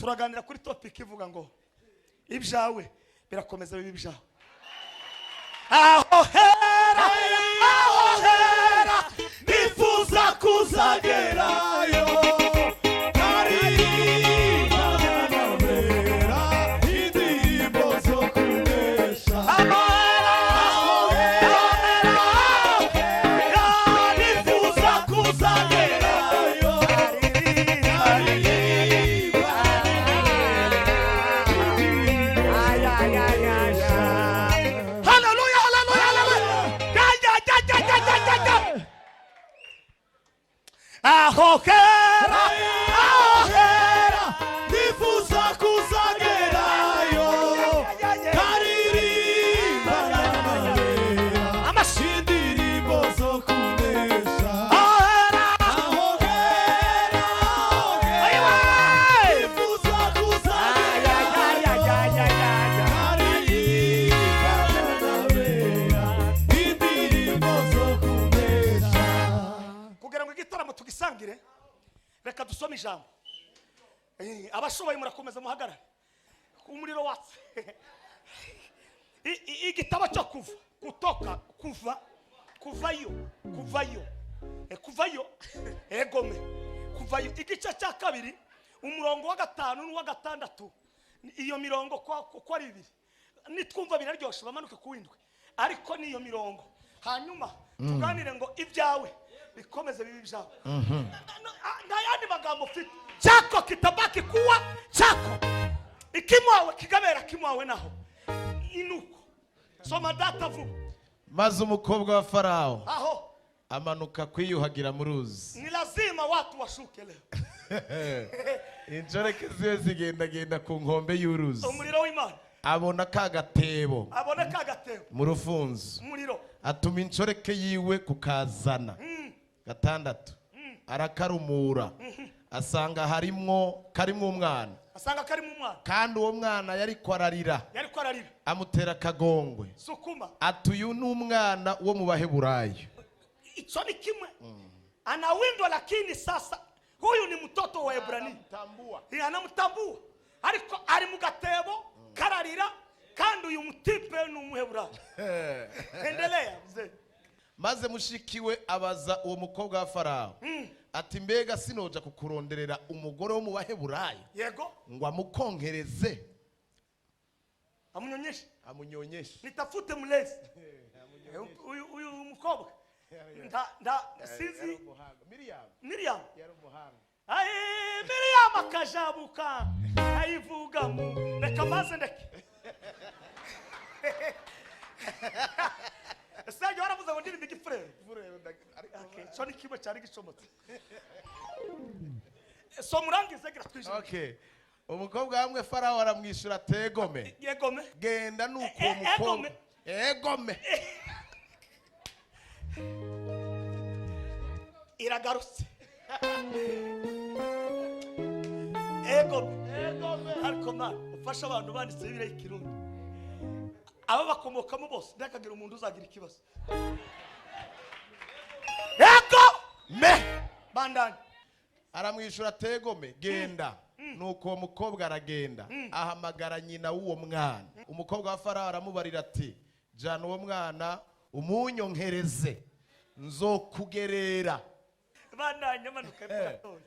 turaganira kuri topic ivuga ngo ibyawe birakomeza bibi byawe. Aho hera nifuza kuzagerayo, aho hera nifuza kuzagerayo, karirimba amashindirimbo zo kunesha. Aho hera nifuza kuzagerayo, karirimba indirimbo zo kunesha. Kugira ngo igitaramo tugisangire, reka dusome ijambo. Abashoboye murakomeza muhagarare. Umuriro watse. Igitabo cyo kutoka kuvayo egome kuvayo igice cya kabiri umurongo wa 5 n'uwa 6. Iyo mirongo ko ari ibiri nitwumva binaryoshe bamanuke kuwindwe, ariko niyo mirongo hanyuma tuganire ngo ibyawe bikomeze bibi byawe. Ndayandi magambo mfite, chako kitabaki kuwa chako, ikimwawe kigabera kimwawe naho inuko. Soma data vuba. Maze umukobwa wa Farao aho amanuka kwiyuhagira mu ruzi. Ni lazima watu washuke leo. Injoreke ziwe zigenda ku nkombe y'uruzi. Umuriro w'Imana Abona kagatebo mu rufunzo. Umuriro atuma inshoreke yiwe kukazana. 6 arakarumura, asanga karimwo umwana, kandi uwo mwana yari kwararira, amutera kagongwe. Atuyu n'umwana wo mu Baheburayo. Ico ni kimwe anawindwa, lakini sasa huyu ni mtoto wa Ebrania, anamtambua, ariko ari mu gatebo kararira, kandi uyu mutipe ni Umuheburayo. Endelea mzee. Maze mushikiwe abaza uwo mukobwa wa Farao ati, mbega sinoja kukuronderera umugore wo mu Baheburayo yego ngo amukonkereze amunyonyeshe nitafute mulezi uyu mukobwa sinzi Miriam yari umuhanga. Miriam akajabuka ayivuga mu reka maze ndeke. Sage waravuze ngo ndiri bigifurere. Okay, so ni kibo cyari gicomotse. So murangize gira twije. Okay. Umukobwa hamwe Farao aramwishura tegome. Yegome. Genda nuko umukobwa. Egome. Iragarutse. Egome. Ariko man, ufasha abantu banditse bibire ikirundi. Aba bakomokamo bose ndakagira umuntu uzagira ikibazo. Egome bandanye aramwishura tegome genda. Nuko uwo mukobwa aragenda ahamagara nyina w'uwo mwana. Umukobwa wa Farao aramubarira ati, jana uwo mwana umunyonkereze nzokugerera. Bandanye manuka epatoye.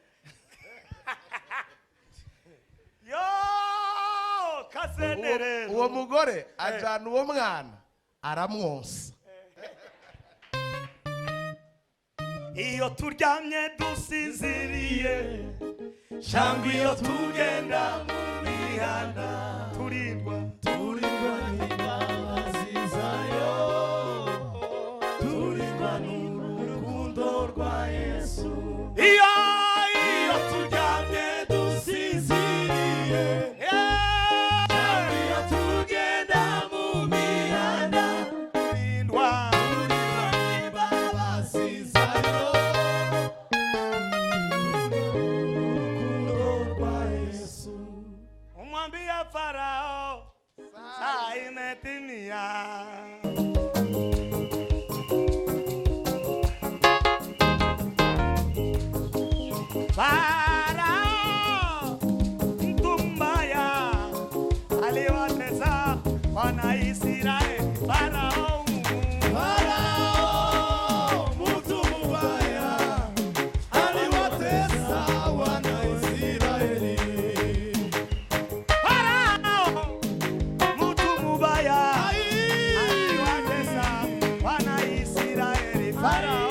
Yo kazenere. Uwo mugore ajana uwo mwana aramwonsa. Iyo turyamye dusinziriye, cyangwa iyo tugenda mu mihanda, turindwa n'imbabazi zayo, turindwa n'urukundo rwa Yesu. Iyo turyamye dusinziriye, cyangwa iyo tugenda mu mihanda, turindwa n'imbabazi zayo. Umwambia Farao saa imetimia. Farao mtu Israeli Farao mtu mubaya aliwatesa wana Israeli. Farao mtu mubaya aliwatesa wana Israeli Farao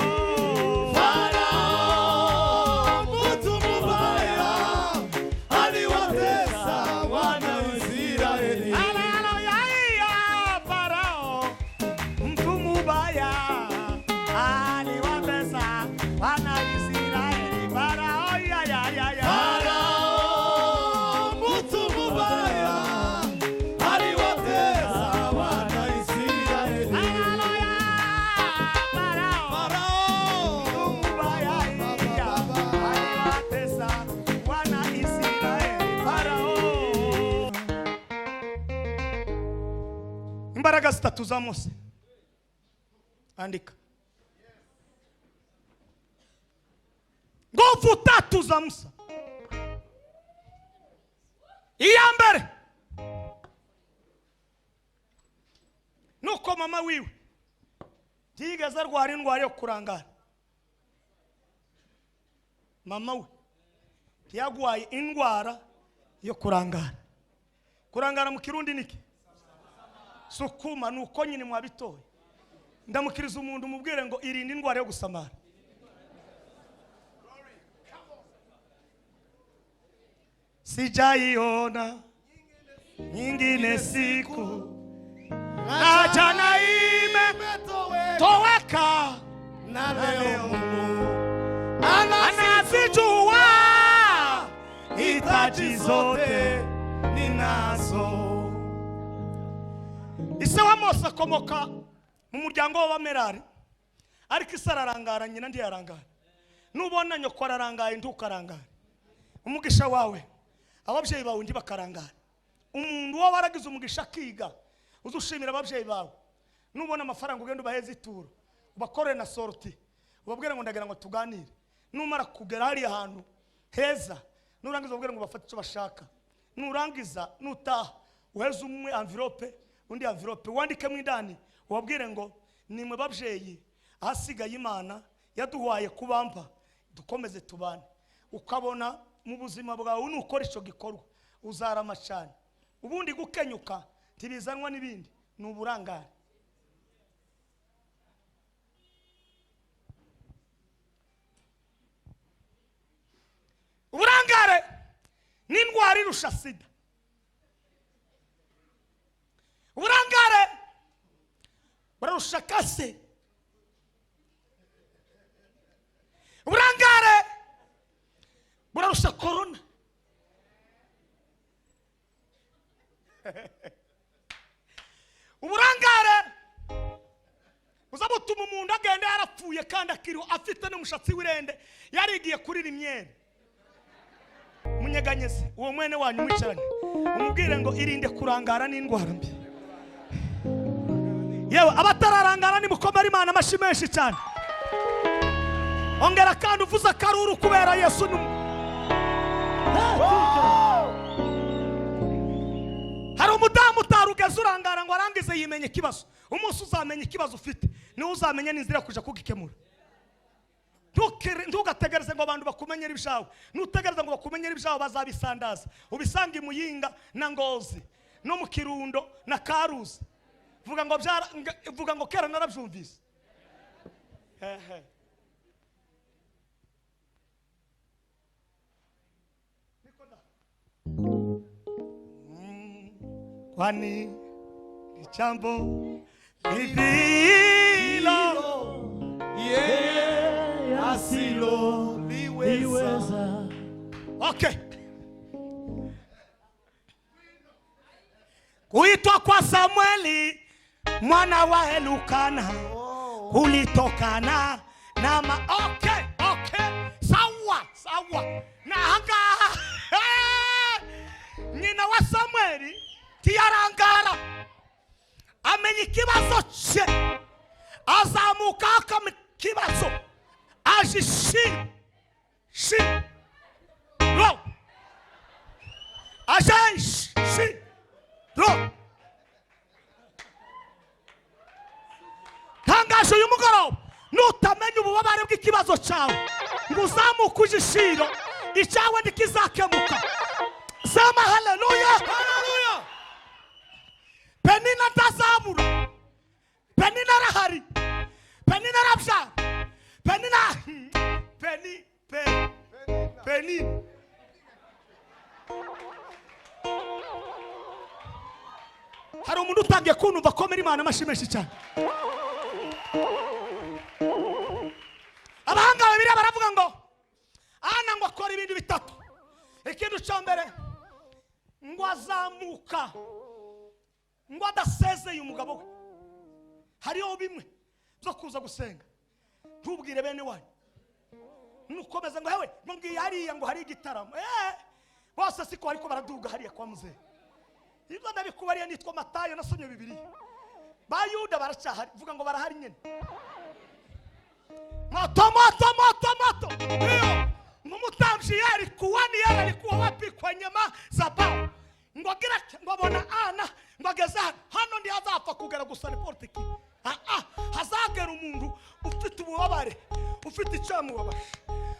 mtu mubaya aliwatesa wana Israeli. Haleluya Farao mtu mubaya aliwatesa wana Israeli Farao mtu mubaya aliwatesa wana Israeli. Haleluya Farao mtu mubaya aliwatesa wana Israeli Farao. Imbaraga zitatu za Mose. Andika. Nguvu tatu za Musa. Iya mbere nuko mama wiwe tigeze arwara indwara yo kurangara. Mama we yagwaye indwara yo kurangara. Kurangara mu Kirundi niki? Sukuma nuko nyine mwabitoye. Ndamukiriza umuntu mubwire ngo irinde indwara yo gusamara. Sijaiona nyingine siku acha na imetoweka Na leo anazijua hitaji zote ninazo. Ise wa Mose akomoka mu muryango w'Abamerari, ariko ise ararangara, nyina ndi yarangara. Nubona nyoko ararangaye ntukarangara. Umugisha wawe ababyeyi bawe ndi bakarangara. Umuntu wo waragize umugisha akiga uzushimira ababyeyi bawe. Nubona amafaranga ugenda ubaheze ituro, ubakorere na sorti, ubabwire ngo ndagira ngo tuganire. Numara kugera hari ahantu heza, nurangiza ubabwire ngo bafate icyo bashaka. Nurangiza nutaha uheze umwe envelope undi envelope wandike mu indani, ubabwire ngo nimwe babyeyi ahasigaye Imana yaduhaye kubamba dukomeze tubane. Ukabona mu buzima bwawe nukora ico gikorwa uzarama cyane. Ubundi gukenyuka tibizanwa n'ibindi, n'uburangare. Uburangare ni indwara irusha sida. Uburangare barusha kase. Uburangare burarusha corona. Uburangare uzabutuma umuntu agenda yarapfuye kandi akiriho afite n'umushatsi w'irende yarigiye kurira imyere. Munyeganyeze uwo mwene wanyu mwicarane umubwire ngo irinde kurangara n'indwara mbi. Yewe abatararangara ni mukomere Imana amashi menshi cyane. Ongera kandi uvuza karuru kubera Yesu hari umudamu utarugeze urangara ngo arangize yimenye ikibazo. Umunsi uzamenya ikibazo ufite niwe uzamenya n'inzira kuja kugikemura. Ntugategereze ngo abantu bakumenyere ibishawe. Nutegereza ngo bakumenyere ibishawe bazabisandaza. Ubisanga Muyinga na Ngozi no mu Kirundo na Karuzi. Vuga ngo kera narabyumvise. Kwani jambo hilo yeye asiloliweza. Okay. Kuitwa kwa Samueli mwana wa Elukana kulitokana na okay. Sawa. Na hanga nyina wa Samueli tiyarangara amenye ikibazo cye azamuka akama ikibazo ajishi ro ajishi ro ububabare bw'ikibazo cyawe ngo uzamuke ujishiro icyawe ntikizakemuka. Sema haleluya. Penina ntazabura, Penina arahari, Penina arabyara, Penina hari umuntu utangiye kunumva komera Imana amashyi menshi cyane. Abahanga babiri baravuga ngo Ana ngo akora ibintu bitatu. Ikintu cya mbere ngo azamuka ngo adasezeye umugabo we. Hariho bimwe byo kuza gusenga ntubwire bene wanyu, nukomeza ngo hewe mbwiye hariya ngo hari igitaramo bose siko ariko baraduga hariya kwa muzehe. Ibyo ndabikubariye nitwa Matayo nasomye Bibiliya. Bayuda baracyahari vuga ngo barahari nyene. Moto ngumutambyi yari kuwani yari alikuwa wapi kwa nyama za bao ngo agira ngo abona Ana ngo ageze hano ndi azapfa kugera gusa reporte ki hazagera umuntu ufite ububabare, ufite icyamubabaje,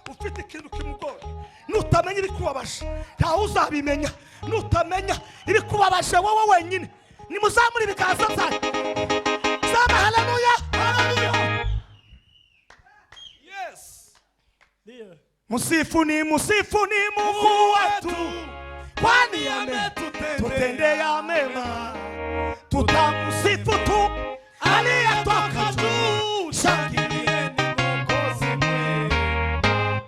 ufite ikintu kimugoye, nutamenya ibikubabaje ntawe uzabimenya, nutamenya ibikubabaje wowe wenyine nimuzamura ibiganza byanyu. Sema haleluya. Yes. Musifu ni Mungu wetu, kwani ametutendea mema. Tutamusifu tu aliyetoka juu. Shangilieni Mwokozi mwema.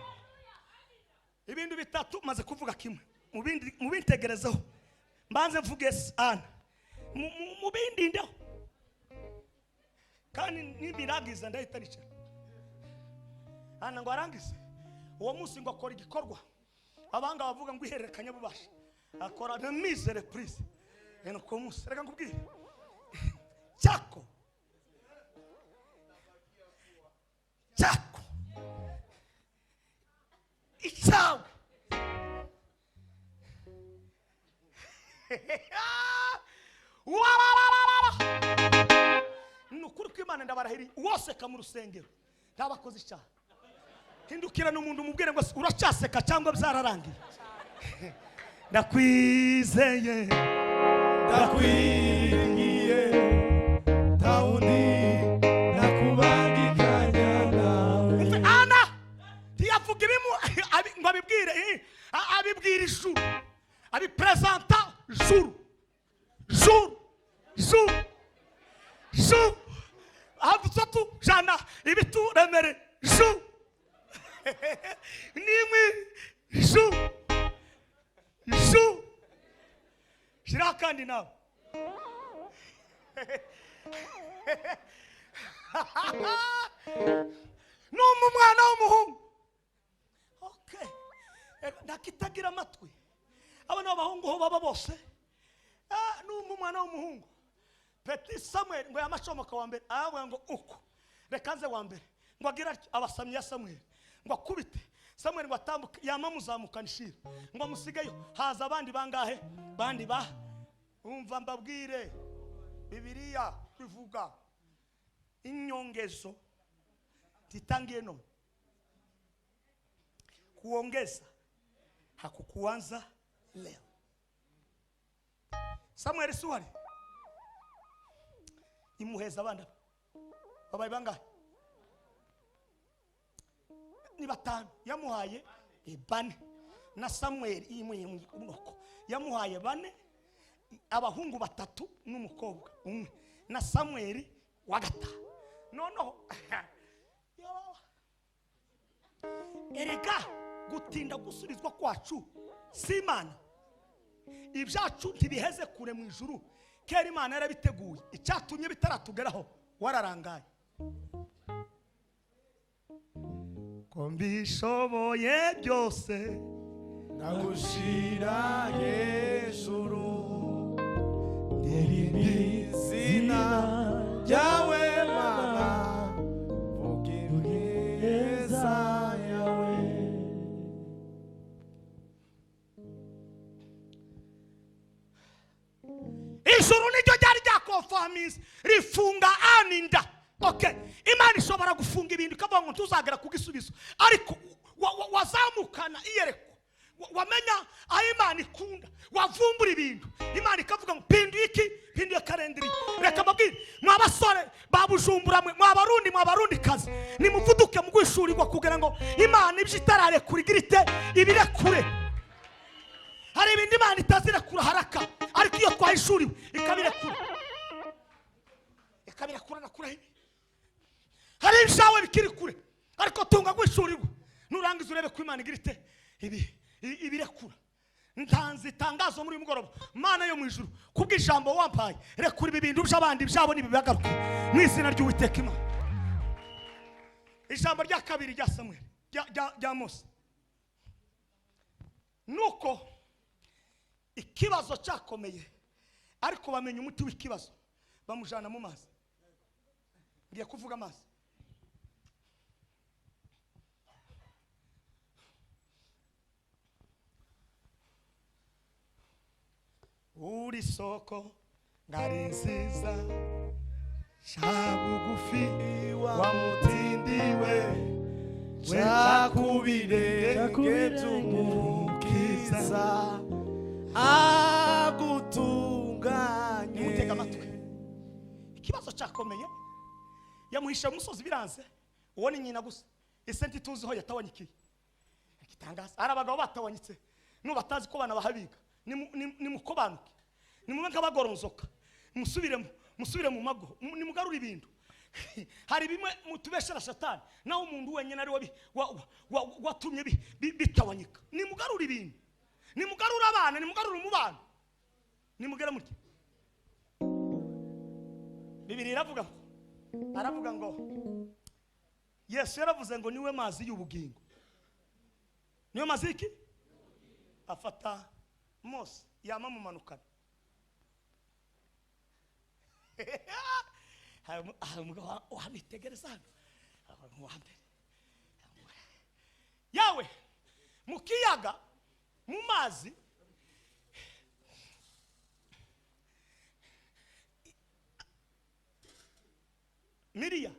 Ibintu bitatu maze kuvuga kimwe, mubintegerezeho mbanze mvuge Ana, mubindindeho kandi nibiragiza ndahita nicara. Ana ngo arangize uwo munsi ngo akora igikorwa abanga bavuga ngo ihererekanya bubasha, akora de mise reprise. Eno ko munsi reka ngubwire cyako icyawe nukuri kw'Imana ndabarahiri woseka mu rusengero ntabakoze icyaha. Hindukira n'umuntu umubwire ngo uracyaseka cyangwa byararangiye. Ndakwizeye Ndakwingiye tawundi nakubangikanya nawe. Ana ntiyavuga ibimu ngo abibwire abibwira ijuru, abipresenta juru havuzatu jana ibituremere juru nimwe juru shira kandi nawe n'umwana w'umuhungu. Okay, ndakitagira amatwi abana b'abahungu ho baba bose. N'umwana w'umuhungu Petit Samuel ngo yamacomoka wa mbere avuga ngo uko reka nze wa mbere ngo agira abasamyi ya Samuel ngo akubite Samuel ngo atambuka yamamuzamukana ishira ngo amusigeyo haza abandi bangahe bandi ba umva mbabwire Bibiliya bivuga inyongezo titangiye no kuongeza hakukuanza leo. Samuel suwari imuheza abandi babaye bangahe ni batanu yamuhaye bane na Samuel imuye umwoko yamuhaye bane, abahungu batatu n'umukobwa umwe na Samuel wa gatanu. Noneho erega gutinda gusubizwa kwacu si Imana, ibyacu ntibiheze kure mu ijuru kera Imana yarabiteguye, icyatumye bitaratugeraho wararangaye. Ko mbishoboye byose nagushira hejuru izina ryawe Mana vuga ineza yawe. Ijuru niryo ryari ryakonfaminze rifunga Aninda Okay, Imana ishobora gufunga ibintu ikavuga ngo ntuzagera ku gisubizo, ariko wazamukana iyerekwa, wamenya aho Imana ikunda, wavumbura ibintu Imana ikavuga ngo pinduye iki, pinduye karendiri. Reka mbabwire mwa basore babujumbura mwe, mwa barundi kazi, nimuvuduke mu gwishurirwa kugira ngo Imana ibyo itarare kurigira ite ibirekure. Hari ibindi Imana itazirekura haraka, ariko iyo twahishuriwe ikabirekura, ikabirekura na kure. Hari ibishawe bikiri kure, ariko tunga gwishurirwa nurangiza urebe ko Imana igira ite ibirekura. Ntanzi tangazo muri mugoroba, Mana yo mu ijuru, kubw'ijambo wampaye rekura ibi bintu by'abandi byabo nibibagaruke mu izina ry'Uwiteka Imana. Ijambo rya kabiri rya Samuel rya Mose, nuko ikibazo cyakomeye, ariko bamenya umuti w'ikibazo, bamujana mu mazi. Ngiye kuvuga amazi. Uri soko ngari nziza, shabugufi wa mutindiwe, Chakubirenge by'umukiza agutunganye. Mutega amatwi. Ikibazo cyakomeye, yamuhisha umusozi biranze, uwo ni nyina gusa. Ese ntituziho yatawanyikiye. Igitangaza ari abagabo batawanyitse, nubatazi ko bana bahabiga, nimukobanuke, nimwe nk'abagoronzoka, musubire mu mago, nimugarura ibintu. Hari bimwe mutubeshera Satani, naho umuntu wenyine ari watumye bitawanyika. Nimugarura ibintu, nimugarura abana, nimugarura umubano, nimugera muti. Bibiri aravuga ngo Yesu yaravuze ngo niwe mazi y'ubugingo. Niwe mazi iki? Afata Mose yama mu manukana. Umugabo wamitegereza hano, yawe mu kiyaga mu mazi, Miriya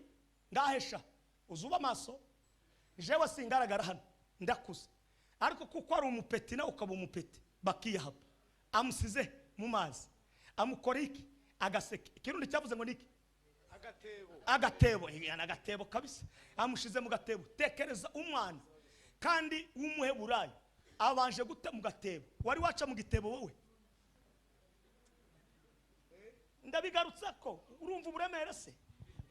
ngahesha uzuba amaso, jewe singaragara hano ndakuze, ariko kuko ari umupeti na ukaba umupeti bakiyahaba, amusize mu mazi, amukora iki? Agaseke. Ikirundi cyavuze ngo niki? Agatebo. Agatebo kabisa, amushize mu gatebo. Tekereza umwana kandi w'umuheburayo abanje gute mu gatebo. Wari waca mu gitebo wowe? Ndabigarutse ko urumva uburemere se.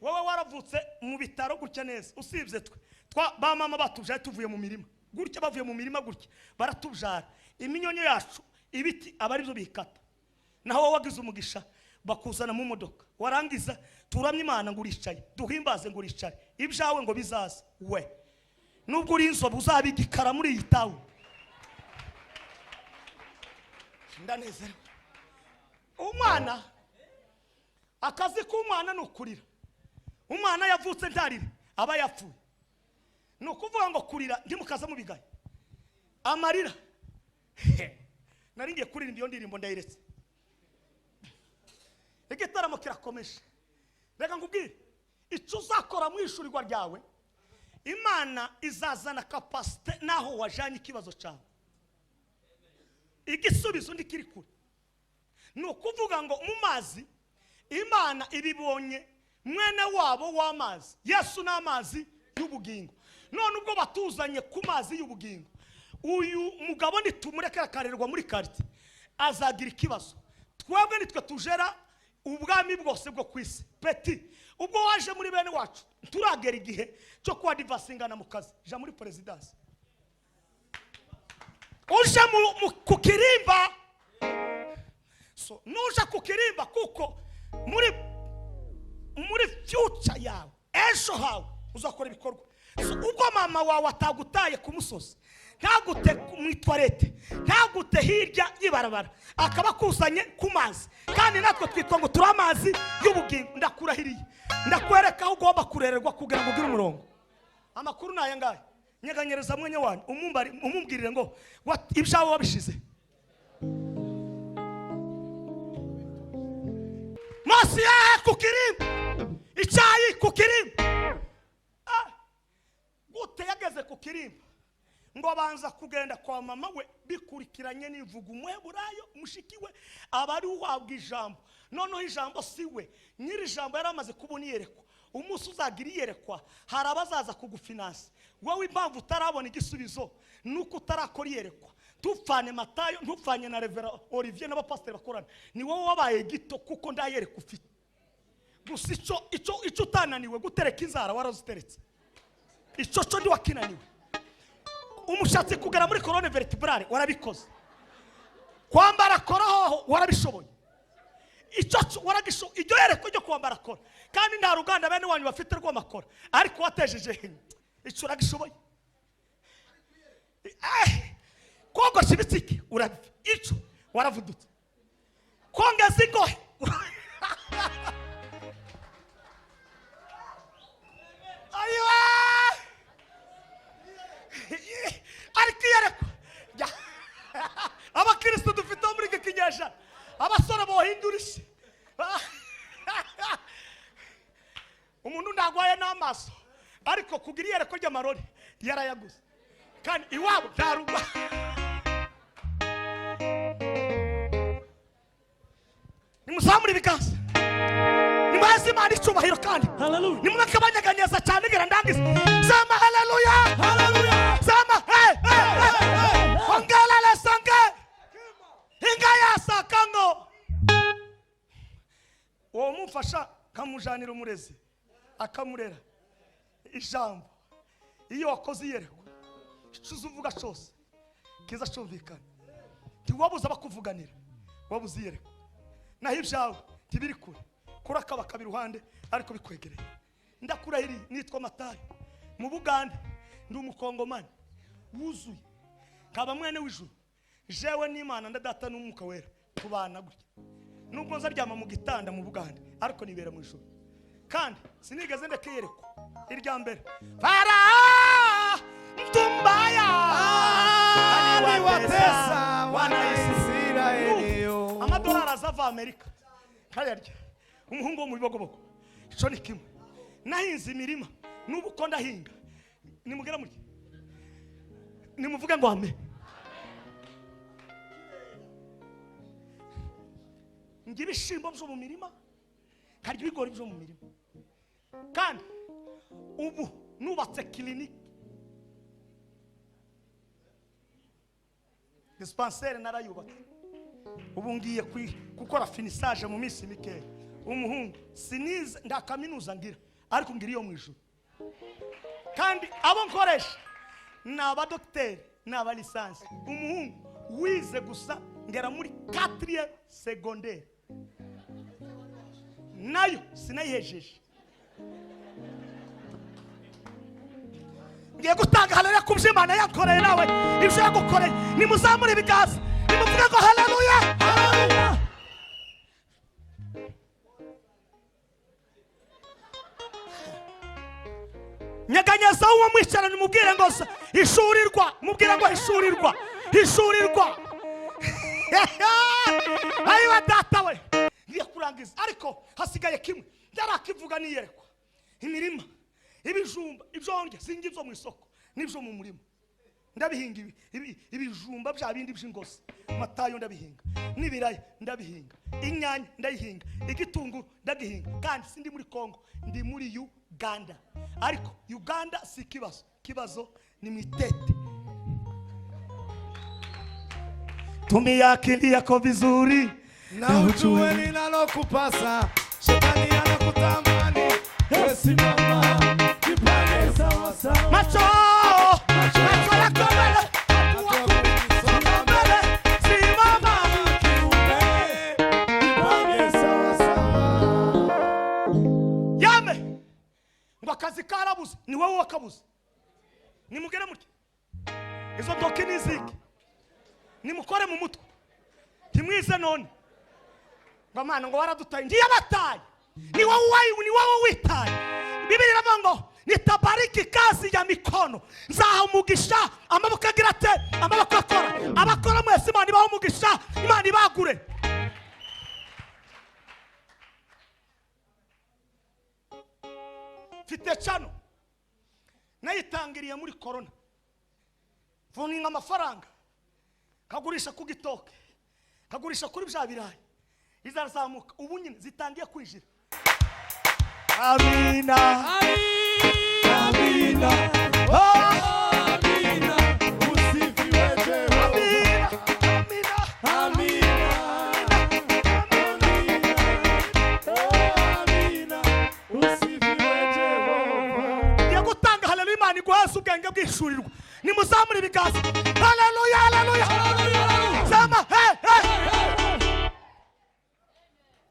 Wowe waravutse mu bitaro gutya neza, usibye ba mama batubyaye tuvuye mu mirima gutya, bavuye mu mirima gutya baratubjara, iminyonyo yacu ibiti abari byo bikata, naho wowe wagize umugisha bakuzana mu modoka, warangiza turamye Imana ngo uricaye, duhimbaze ngo uricaye, ibyawe ngo bizaza. We nubwo uri inzobe uzabigikara muri iyi tawe. Ndanezerewe. Umwana, akazi k'umwana ni ukurira. Umwana yavutse ntarire aba yapfuye. Ni ukuvuga ngo kurira ndimukaza mu bigaye, amarira. Naringiye kuririmba iyo ndirimbo ndayiretse. Igitaramo kirakomeje. Reka ngubwire, icyo uzakora mu ishurirwa ryawe, Imana izazana capacity naho wajanye ikibazo cyawe. Igisubizo ndikiri kure. Ni ukuvuga ngo mu mazi Imana ibibonye mwene wabo w'amazi. Yesu n'amazi y'ubugingo. None ubwo batuzanye ku mazi y'ubugingo, uyu mugabo nitumureka akarerwa muri karite azagira ikibazo. Twebwe nitwe tujera ubwami bwose bwo kwisi. Peti, ubwo waje muri bene wacu turagera igihe cyo kwa divasingana mu kazi, ja muri presidence, uje ku kirimba. So nuja ku kirimba kuko muri future yawe, ejo hawe uzakora ibikorwa. So ubwo mama wawe atagutaye ku musozi, ntagute mu toilette, ntagute hirya yibarabara, akaba kuzanye ku mazi, kandi natwe twitwa ngo turi amazi y'ubugingo. Ndakurahiriye, ndakwereka aho ugomba kurererwa kugira ngo ugire umurongo. Amakuru naye ngaye, nyeganyereza mwenye wanyu umumbwirire ngo ibyawe wabishize. Mose yahe ku kirimba, icyayi ku kirimba. Gute yageze ku kirimba ngo abanza kugenda kwa mama we bikurikiranye n'ivuga umweburayo mushikiwe abari uhabwa ijambo. Noneho ijambo siwe nyiri ijambo yaramaze kubona iyerekwa. Umunsi uzagira iyerekwa hari abazaza kugufinansa. Wowe impamvu utarabona igisubizo nuko utarakora iyerekwa. Tupfane Matayo ntupfanye na Revera Olivier n'abapasiteri bakorana. Ni wowe wabaye gito kuko ndayereka ufite. Gusa icyo utananiwe gutereka inzara waraziteretse. Icyo cyo ndi wakinaniwe. Umushatsi kugera muri colonne vertebrale warabikoze. Kwambara kora hoho warabishoboye. Icyo waragisho iryo yereko ryo kwambara kora. Kandi nta ruganda bene wanyu bafite rwo makora. Ariko watejeje icyo uragishoboye. Kogosha ibitsiki urabiva. Icyo waravudutse. Kongeza ingohe. Ayiwa! Ariko yereko. Abakristo dufite muri iki kinyejana. Abasore bohindurishe. Umuntu ndagwaye n'amaso. Ariko kugira yereko ry'amarori yarayaguze. Kandi iwabo ntaruba. Nimuzamure ibiganza. Nimaze Imana icyubahiro kandi. Hallelujah. Nimwakabanyaganyeza cyane ngira ndangize. Zama hallelujah. Hallelujah. Zama hey. Ongala la sange. Ingaya sakango. Uwo mufasha kamujanira umurezi akamurera ijambo. Iyo wakoze iyereko icyo uvuga cyose kiza cyumvikana. Ntiwabuza bakuvuganira wabuze iyereko. Naho ibyawe tibiri kure kurakaba kabiruhande ariko bikwegereye. Ndakurahiri nitwa Matayo mu Bugande ndi umukongomani wuzuye kaba mwene w'ijuru. Jewe n'Imana ndadata n'umwuka wera tubana gutya. Nubwo nzaryama mu gitanda mu Bugande ariko nibera mu ijuru. Kandi sinigeze ndekeyereko irya mbere. Para Mtumbaya Ani watesa wanaisisira eneo. Amadolari azava Amerika. Kayarya. Umuhungu wo mu bibogobogo. Ico ni kimwe. Nahinze imirima nubu ko ndahinga. Nimugera muri. Nimuvuge ngo amen. Ngira ibishimbo byo mu mirima. Karya ibigori byo mu mirima. Kandi ubu nubatse clinique. Dispensaire narayubaka. Ubu ngiye gukora finissage mu minsi mike. Umuhungu sinize ndakaminuza ngira ariko ngira iyo mu ijuru. Kandi abo nkoresha naba docteur naba lisansi. Umuhungu wize gusa ngera muri 4e secondaire. Nayo sinayihejeje. Ngiye gutanga haleluya kubyimana yakoreye nawe ibyo yagukoreye. Nimuzamure ibiganza nimuvuge ngo haleluya. Haleluya. Nyaganyeza uwo mwicarana mubwire ngo ishurirwa mubwire ngo ishurirwa. Ayiwa data we ngiye kurangiza ariko hasigaye kimwe ndarakivuga niyerekwa. Imirima ibijumba ibyonge singi byo mu isoko nibyo mu murima. Ndabihinga ibijumba bya bindi by'ingosi. Matayo ndabihinga n'ibirayi ndabihinga. Inyanya ndayihinga. Igitunguru ndagihinga. Kandi sindi muri Kongo ndi muri Uganda. Ariko Uganda si kibazo ni mitete. Tumia akili yako vizuri Na ujue linalokupasa. Shetani anakutamani. Simama jipange sawa sawa. Macho yako mbele. Simama Jipange sawa sawa. yame ngo akazi karabuze ni wowe wakabuze. Nimugere muke izo doki niziki nimukore mu mutwe timwize none ngo mana ngo waradutaye ngiye bataye ni wowe witaye. Bibiri iravuga nitabariki kazi ya mikono nzaha umugisha. Amaboko agira ate amaboko akora abakora mwese Imana ibaha umugisha. Imana ibagure. mfite cano nayitangiriye muri corona, vuninga amafaranga kagurisha ku gitoke, kagurisha kuri bya birayi, izarazamuka ubu nyine zitangiye kwinjira. Amina, Amina, Amina, usifiwe Jehova. Amina, Amina, usifiwe Jehova. ya gutanga haleluya. Imana iguhaze ubwenge bwishurirwa. Nimuzamure ibiganza. Haleluya, haleluya, sema hey, hey.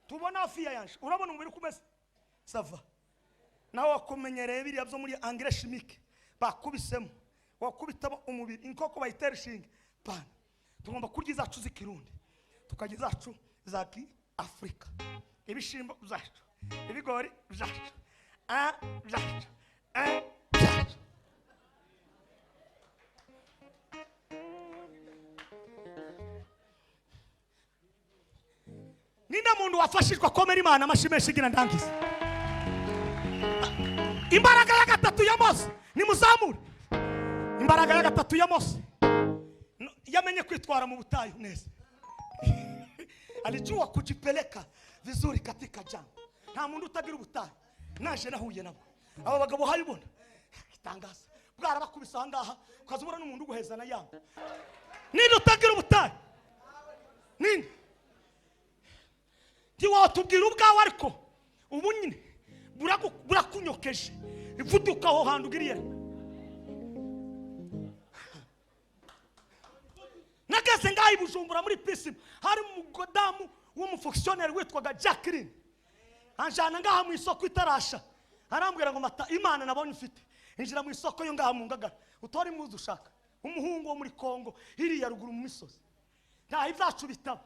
Tubona afiya yanje, urabona umubiri kumeze sava. Nawe wakumenyereye biriya byo muri engrais chimique bakubisemo, wakubitamo umubiri inkoko bayitera ishinge pana. Tugomba kurya izacu z'ikirundi, tukarya izacu za Afrika, ibishimbo byacu, ibigori byacu, byacu, byacu. Ninde muntu wafashishwa komera Imana amashimeshi gira ndangiza. Imbaraga ya gatatu ya Mose nimuzamure. Imbaraga ya gatatu ya Mose yamenye kwitwara mu butayu neza. Alijua kujipeleka vizuri katika jangwa. Nta muntu utagira ubutayu. Naje nahuye nabo. Aba bagabo hayibona. Itangaza. Bwara bakubisa hangaha ukazubura n'umuntu uguhezana yango. Ninde utagira ubutayu? Ninde? Ntiwatubwira ubwawe ariko ubu nyine burakunyokeje ivuduka aho hantu ugiriye. Nageze ngaho i Bujumbura muri Pisi, hari umugodamu w'umufonctionnaire witwaga Jacqueline, anjana ngaha mu isoko itarasha, arambwira ngo mata Imana nabonye ufite injira mu isoko yo ngaha mu Ngagara utori muzi ushaka umuhungu wo muri Kongo iriya ruguru mu misozi. Nta ivyacu bitaba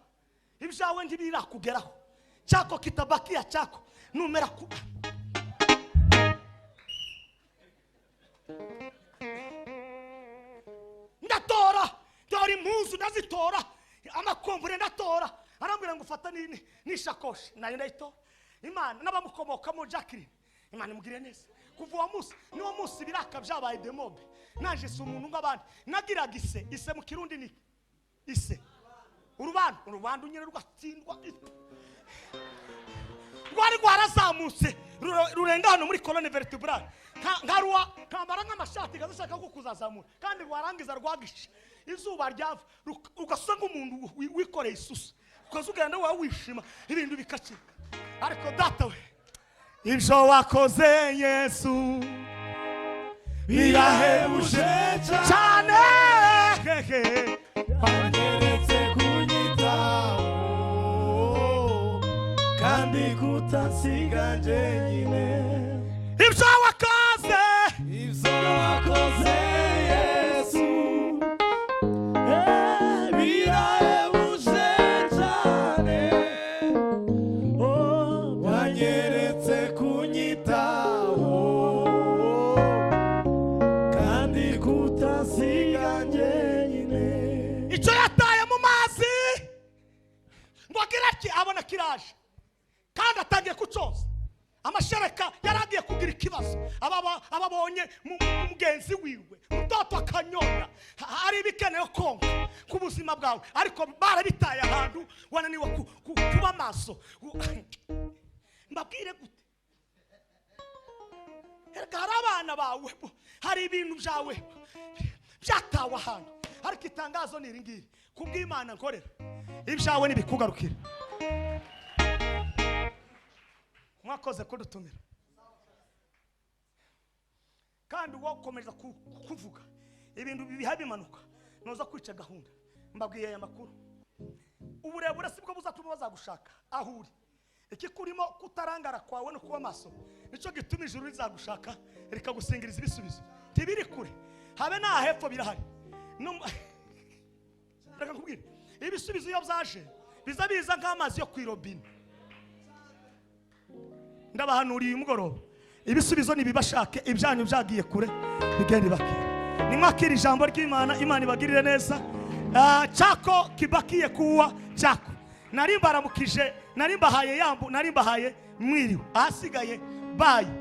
ibyawe ntibirakugeraho, chako kitabakia chako numera ku. Ndatora dori impuzu ndazitora, amakombure ndatora, arambwira ngo ufata nini nishakoshi nayo ndayitora. Imana n'abamukomokamo Jacqueline, Imana imugire neza. Kuva uwo munsi niwo munsi biraka byabaye demobe. Naje si umuntu ng'abandi, nagiraga ise mu kirundi ni ise urubando nyine rwatsindwa rwari rwarazamutse rurenga hano muri colonne vertebrale nkaruwa kambara nk'amashati gazashaka ko kuzazamura kandi rwarangiza rwagisha izuba ryava ugasanga umuntu wikoreye isusu ukazugenda wawe wishima ibintu bikacika. Ariko data we ibyo wakoze Yesu birahebuje cyane, Wanyeretse kunyitaho kandi kutansiga njyenyine. ibyo wakoze Yesu birahebuje cyane. Wanyeretse kunyitaho kandi kutansiga njyenyine. icyo yataye mu mazi ngo agira ati abona kiraje kandi atangiye kucoza amashereka yaragiye kugira ikibazo. Ababonye mugenzi wiwe mutoto akanyonya hari ibikenewe konka ku buzima bwawe, ariko barabitaye ahantu wananiwe kuba maso. Mbabwire gute? Hari abana bawe, hari ibintu byawe byatawe ahantu, ariko itangazo ni iringiri kubw'Imana nkorera ibyawe nibikugarukira. Mwakoze kudutumira kandi wakomeza kuvuga ibintu bibiha bimanuka noza kwica gahunda. Mbabwiye aya makuru, uburebure sibwo buzatuma bazagushaka aho uri. Iki kurimo kutarangara kwawe no kuba maso nico gituma ijuru rizagushaka rikagusingiriza ibisubizo. Tibiri kure habe na hepfo birahari. Reka nkubwire ibisubizo iyo byaje biza nk'amazi yo kwirobine. Ndabahanuriye umugoroba ibisubizo nibibashake ibyanyu byagiye kure bigende bakira. Nimwakira ijambo ry'Imana, Imana ibagirire neza. Chako kibakiye kuwa chako narimbaramukije narimbahaye yambu narimbahaye mwiriwe ahasigaye bayi.